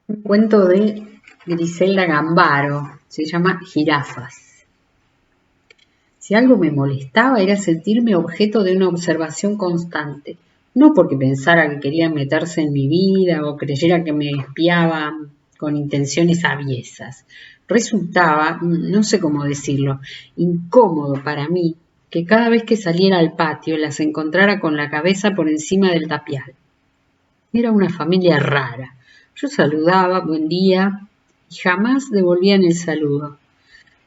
Un cuento de Griselda Gambaro, se llama Jirafas. Si algo me molestaba era sentirme objeto de una observación constante, no porque pensara que querían meterse en mi vida o creyera que me espiaban con intenciones aviesas. Resultaba, no sé cómo decirlo, incómodo para mí que cada vez que saliera al patio las encontrara con la cabeza por encima del tapial. Era una familia rara. Yo saludaba, buen día, y jamás devolvían el saludo.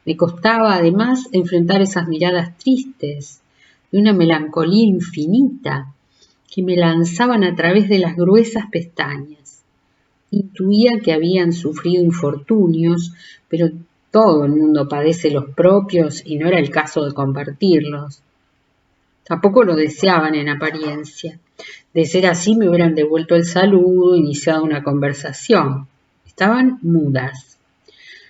Me costaba, además, enfrentar esas miradas tristes, de una melancolía infinita, que me lanzaban a través de las gruesas pestañas. Intuía que habían sufrido infortunios, pero todo el mundo padece los propios y no era el caso de compartirlos. Tampoco lo deseaban en apariencia. De ser así me hubieran devuelto el saludo, iniciado una conversación. Estaban mudas.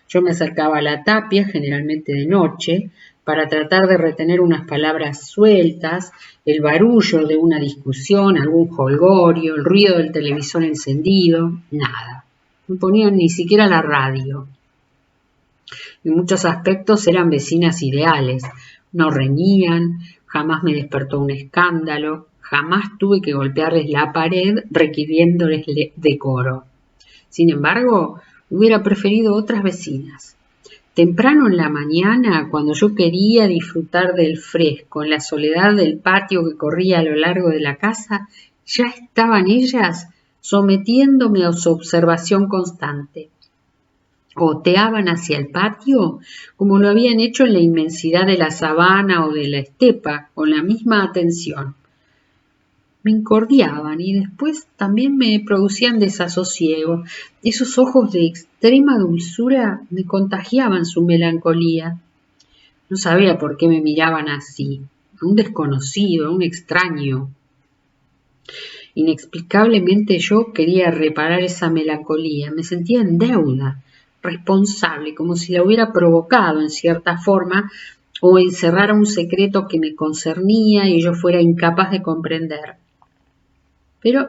Yo me acercaba a la tapia, generalmente de noche, para tratar de retener unas palabras sueltas, el barullo de una discusión, algún jolgorio, el ruido del televisor encendido, nada. No ponían ni siquiera la radio. En muchos aspectos eran vecinas ideales. No reñían, jamás me despertó un escándalo, jamás tuve que golpearles la pared requiriéndoles decoro. Sin embargo, hubiera preferido otras vecinas. Temprano en la mañana, cuando yo quería disfrutar del fresco, en la soledad del patio que corría a lo largo de la casa, ya estaban ellas sometiéndome a su observación constante. Oteaban hacia el patio como lo habían hecho en la inmensidad de la sabana o de la estepa, con la misma atención. Me incordiaban y después también me producían desasosiego. Esos ojos de extrema dulzura me contagiaban su melancolía. No sabía por qué me miraban así, un desconocido, un extraño. Inexplicablemente yo quería reparar esa melancolía, me sentía en deuda, responsable, como si la hubiera provocado en cierta forma o encerrara un secreto que me concernía y yo fuera incapaz de comprender. Pero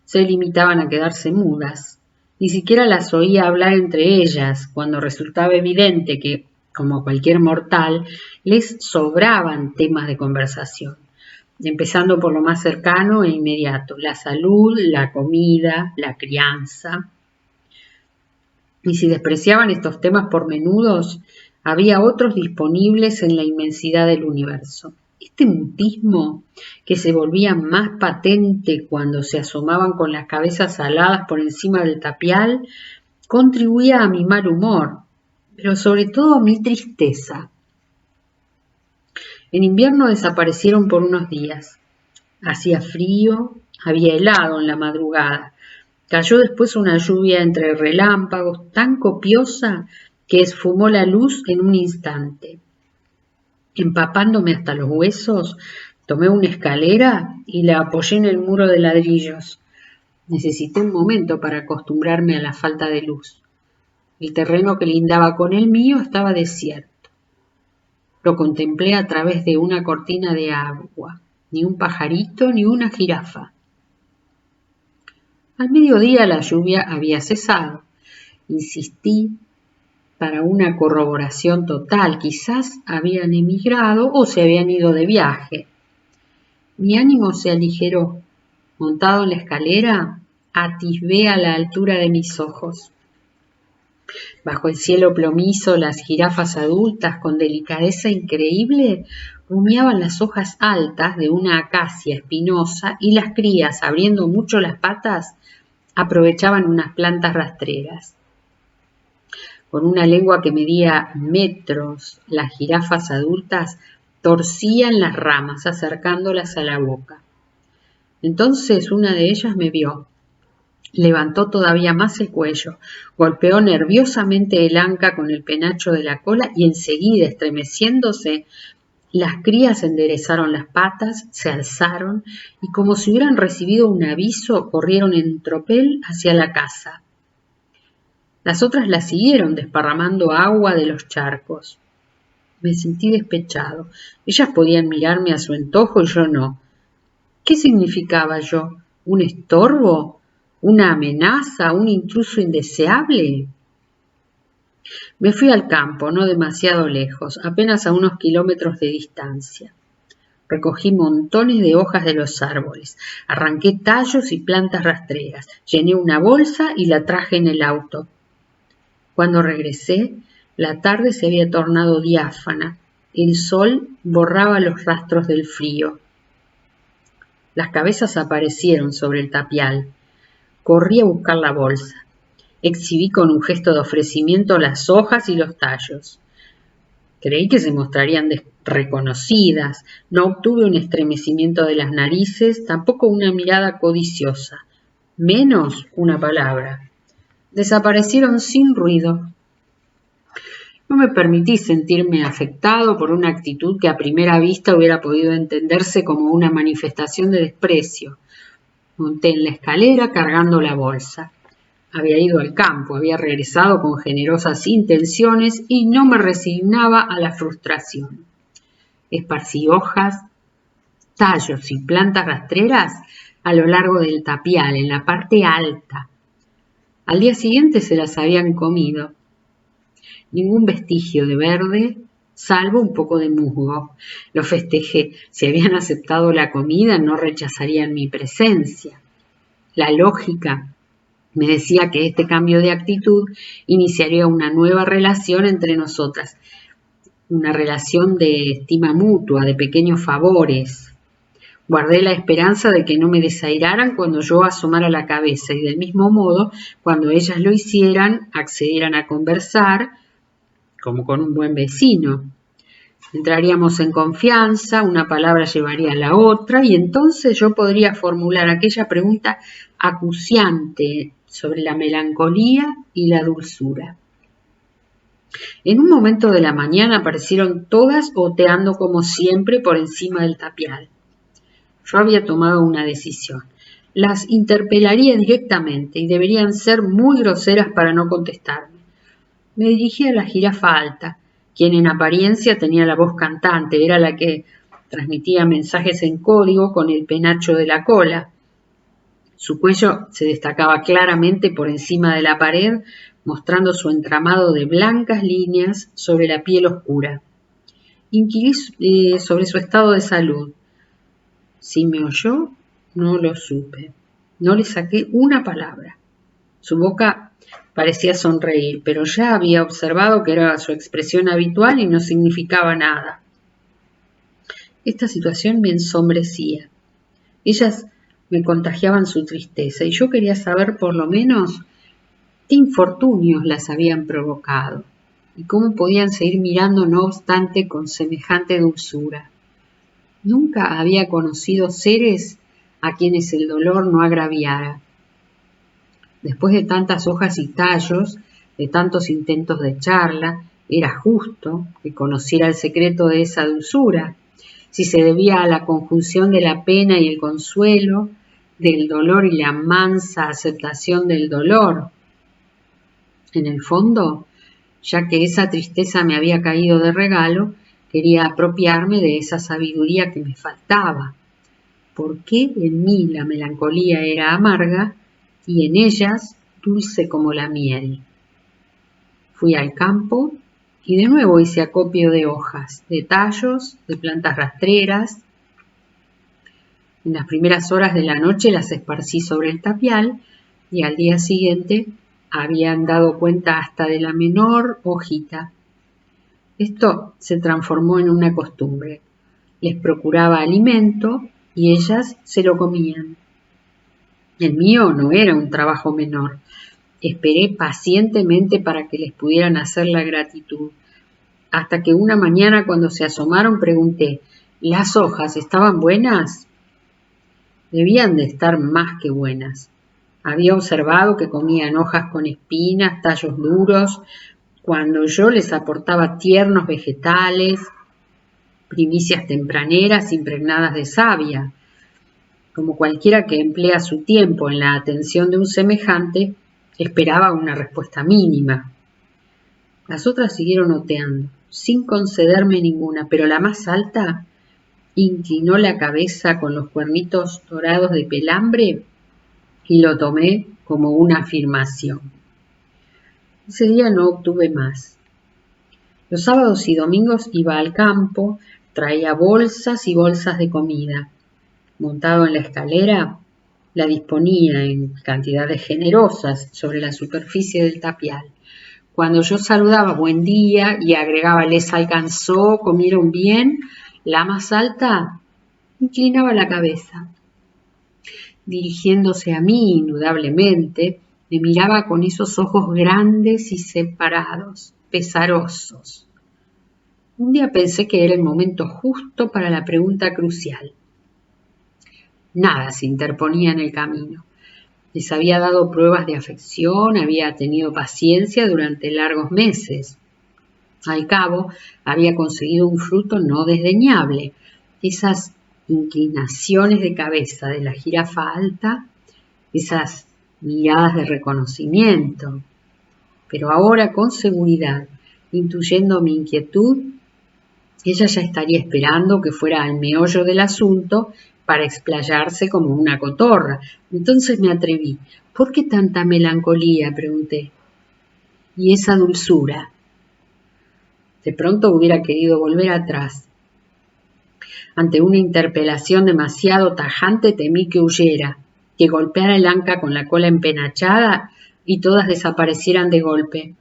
se limitaban a quedarse mudas. Ni siquiera las oía hablar entre ellas, cuando resultaba evidente que, como cualquier mortal, les sobraban temas de conversación, empezando por lo más cercano e inmediato, la salud, la comida, la crianza. Y si despreciaban estos temas pormenudos, había otros disponibles en la inmensidad del universo. Este mutismo, que se volvía más patente cuando se asomaban con las cabezas aladas por encima del tapial, contribuía a mi mal humor, pero sobre todo a mi tristeza. En invierno desaparecieron por unos días. Hacía frío, había helado en la madrugada. Cayó después una lluvia entre relámpagos tan copiosa que esfumó la luz en un instante. Empapándome hasta los huesos, tomé una escalera y la apoyé en el muro de ladrillos. Necesité un momento para acostumbrarme a la falta de luz. El terreno que lindaba con el mío estaba desierto. Lo contemplé a través de una cortina de agua. Ni un pajarito ni una jirafa. Al mediodía la lluvia había cesado. Insistí para una corroboración total. Quizás habían emigrado o se habían ido de viaje. Mi ánimo se aligeró. Montado en la escalera, atisbé a la altura de mis ojos. Bajo el cielo plomizo, las jirafas adultas, con delicadeza increíble, rumiaban las hojas altas de una acacia espinosa y las crías, abriendo mucho las patas, aprovechaban unas plantas rastreras. Con una lengua que medía metros, las jirafas adultas torcían las ramas, acercándolas a la boca. Entonces una de ellas me vio. Levantó todavía más el cuello, golpeó nerviosamente el anca con el penacho de la cola y enseguida, estremeciéndose, las crías enderezaron las patas, se alzaron y como si hubieran recibido un aviso, corrieron en tropel hacia la casa. Las otras las siguieron desparramando agua de los charcos. Me sentí despechado. Ellas podían mirarme a su antojo y yo no. ¿Qué significaba yo? ¿Un estorbo? ¿Una amenaza? ¿Un intruso indeseable? Me fui al campo, no demasiado lejos, apenas a unos kilómetros de distancia. Recogí montones de hojas de los árboles, arranqué tallos y plantas rastreras, llené una bolsa y la traje en el auto. Cuando regresé, la tarde se había tornado diáfana, el sol borraba los rastros del frío. Las cabezas aparecieron sobre el tapial. Corrí a buscar la bolsa. Exhibí con un gesto de ofrecimiento las hojas y los tallos. Creí que se mostrarían reconocidas. No obtuve un estremecimiento de las narices, tampoco una mirada codiciosa, menos una palabra. Desaparecieron sin ruido. No me permití sentirme afectado por una actitud que a primera vista hubiera podido entenderse como una manifestación de desprecio. Monté en la escalera cargando la bolsa. Había ido al campo, había regresado con generosas intenciones y no me resignaba a la frustración. Esparcí hojas, tallos y plantas rastreras a lo largo del tapial, en la parte alta. Al día siguiente se las habían comido. Ningún vestigio de verde, salvo un poco de musgo. Lo festejé. Si habían aceptado la comida, no rechazarían mi presencia. La lógica me decía que este cambio de actitud iniciaría una nueva relación entre nosotras, una relación de estima mutua, de pequeños favores. Guardé la esperanza de que no me desairaran cuando yo asomara la cabeza y del mismo modo, cuando ellas lo hicieran, accedieran a conversar, como con un buen vecino. Entraríamos en confianza, una palabra llevaría a la otra y entonces yo podría formular aquella pregunta acuciante sobre la melancolía y la dulzura. En un momento de la mañana aparecieron todas oteando como siempre por encima del tapial. Yo había tomado una decisión. Las interpelaría directamente y deberían ser muy groseras para no contestarme. Me dirigí a la jirafa alta, quien en apariencia tenía la voz cantante, era la que transmitía mensajes en código con el penacho de la cola. Su cuello se destacaba claramente por encima de la pared, mostrando su entramado de blancas líneas sobre la piel oscura. Inquirí sobre su estado de salud. Si me oyó, no lo supe. No le saqué una palabra. Su boca parecía sonreír, pero ya había observado que era su expresión habitual y no significaba nada. Esta situación me ensombrecía. Ellas me contagiaban su tristeza y yo quería saber por lo menos qué infortunios las habían provocado y cómo podían seguir mirando no obstante con semejante dulzura. Nunca había conocido seres a quienes el dolor no agraviara. Después de tantas hojas y tallos, de tantos intentos de charla, era justo que conociera el secreto de esa dulzura, si se debía a la conjunción de la pena y el consuelo, del dolor y la mansa aceptación del dolor. En el fondo, ya que esa tristeza me había caído de regalo, quería apropiarme de esa sabiduría que me faltaba. ¿Por qué en mí la melancolía era amarga y en ellas dulce como la miel? Fui al campo y de nuevo hice acopio de hojas, de tallos, de plantas rastreras. En las primeras horas de la noche las esparcí sobre el tapial y al día siguiente habían dado cuenta hasta de la menor hojita. Esto se transformó en una costumbre. Les procuraba alimento y ellas se lo comían. El mío no era un trabajo menor. Esperé pacientemente para que les pudieran hacer la gratitud. Hasta que una mañana cuando se asomaron pregunté, ¿las hojas estaban buenas? Debían de estar más que buenas. Había observado que comían hojas con espinas, tallos duros, cuando yo les aportaba tiernos vegetales, primicias tempraneras impregnadas de savia. Como cualquiera que emplea su tiempo en la atención de un semejante, esperaba una respuesta mínima. Las otras siguieron oteando, sin concederme ninguna, pero la más alta inclinó la cabeza con los cuernitos dorados de pelambre y lo tomé como una afirmación. Ese día no obtuve más. Los sábados y domingos iba al campo, traía bolsas y bolsas de comida. Montado en la escalera, la disponía en cantidades generosas sobre la superficie del tapial. Cuando yo saludaba buen día y agregaba les alcanzó, comieron bien, la más alta inclinaba la cabeza. Dirigiéndose a mí, indudablemente, me miraba con esos ojos grandes y separados, pesarosos. Un día pensé que era el momento justo para la pregunta crucial. Nada se interponía en el camino. Les había dado pruebas de afección, había tenido paciencia durante largos meses. Al cabo, había conseguido un fruto no desdeñable. Esas inclinaciones de cabeza de la jirafa alta, esas miradas de reconocimiento. Pero ahora, con seguridad, intuyendo mi inquietud, ella ya estaría esperando que fuera al meollo del asunto para explayarse como una cotorra. Entonces me atreví. ¿Por qué tanta melancolía?, pregunté. Y esa dulzura. De pronto hubiera querido volver atrás. Ante una interpelación demasiado tajante temí que huyera, que golpeara el anca con la cola empenachada y todas desaparecieran de golpe.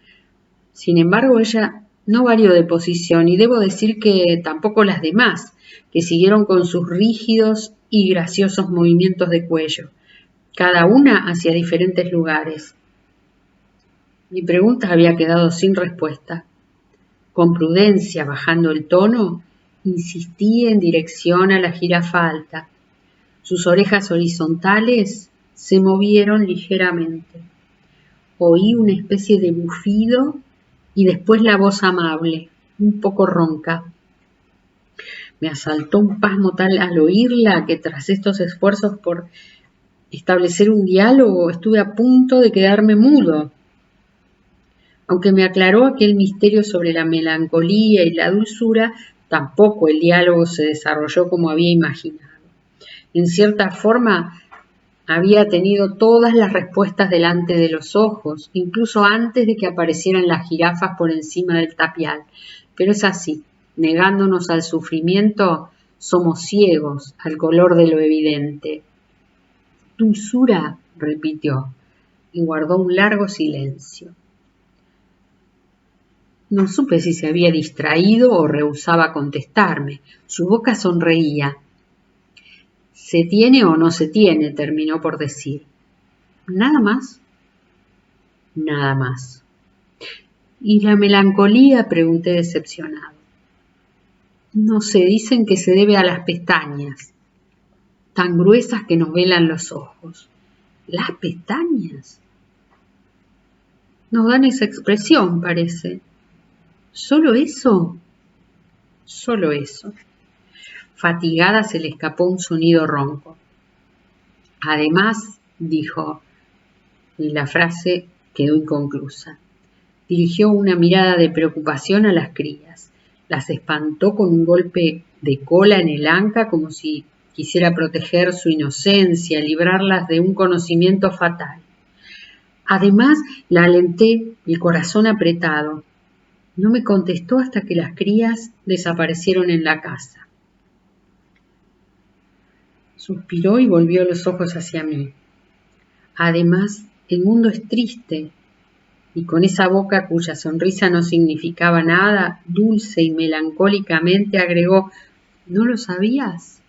Sin embargo, ella no varió de posición y debo decir que tampoco las demás, que siguieron con sus rígidos y graciosos movimientos de cuello, cada una hacia diferentes lugares. Mi pregunta había quedado sin respuesta. Con prudencia, bajando el tono, insistí en dirección a la jirafa alta. Sus orejas horizontales se movieron ligeramente. Oí una especie de bufido y después la voz amable, un poco ronca. Me asaltó un pasmo tal al oírla que tras estos esfuerzos por establecer un diálogo estuve a punto de quedarme mudo. Aunque me aclaró aquel misterio sobre la melancolía y la dulzura, tampoco el diálogo se desarrolló como había imaginado. En cierta forma, había tenido todas las respuestas delante de los ojos, incluso antes de que aparecieran las jirafas por encima del tapial. Pero es así, negándonos al sufrimiento, somos ciegos al color de lo evidente. Dulzura, repitió, y guardó un largo silencio. No supe si se había distraído o rehusaba contestarme. Su boca sonreía. ¿Se tiene o no se tiene?, terminó por decir. ¿Nada más? Nada más. ¿Y la melancolía?, pregunté decepcionado. No sé, dicen que se debe a las pestañas, tan gruesas que nos velan los ojos. ¿Las pestañas? Nos dan esa expresión, parece. ¿Solo eso? Solo eso. Fatigada se le escapó un sonido ronco. Además, dijo, y la frase quedó inconclusa. Dirigió una mirada de preocupación a las crías. Las espantó con un golpe de cola en el anca como si quisiera proteger su inocencia, librarlas de un conocimiento fatal. Además, la alenté, el corazón apretado. No me contestó hasta que las crías desaparecieron en la casa. Suspiró y volvió los ojos hacia mí. Además, el mundo es triste, y con esa boca cuya sonrisa no significaba nada, dulce y melancólicamente agregó, ¿no lo sabías?